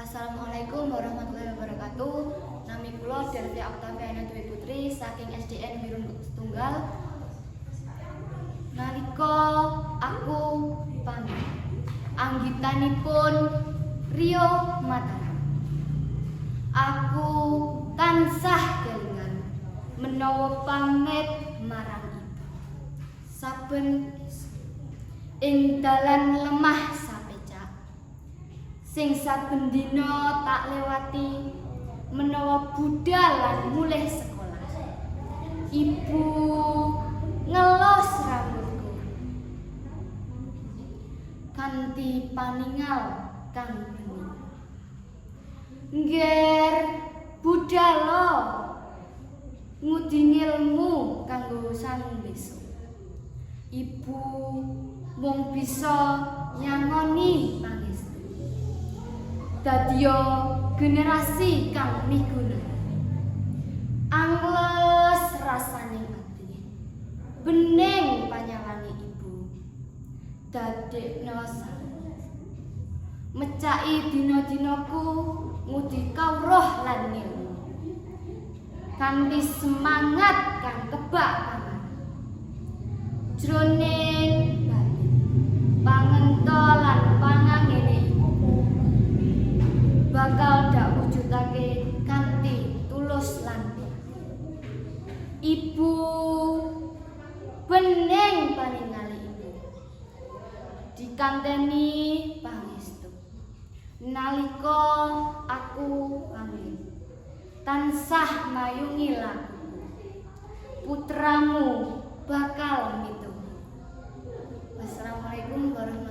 Assalamualaikum warahmatullahi wabarakatuh. Nami kula Delvia Octaviana Dwi Putri saking SDN Wirun Tunggal. Nalika aku pamit, anggitanipun Rio Mataram. Aku tansah kelingan menawa pamit marang ibu. Saben ing dalan lemah sing saben dina tak lewati menawa budal lan mulih sekolah. Ibu ngelos rambutku kanthi paningal kang bening. Ngger budal lo ngudi ilmu kanggo sang besok. Ibu mung bisa nyangoni pangestu. Dadiya generasi kang miguna. Angles rasaning ati. Bening panyalangi ibu. Dadekno sanes. Mecaki dina-dinaku ngudi kawruh lan ilmu. Kanthi semangat kang kebak pangan. Jroning batin pangenta lan pangangene bakal dak wujudake kanthi tulus lan ibu bening paningali ibu dikanteni pangestu nalika aku pamit tansah mayungi laku putramu bakal mitu. Wassalamualaikum warahmatullahi wabarakatuh.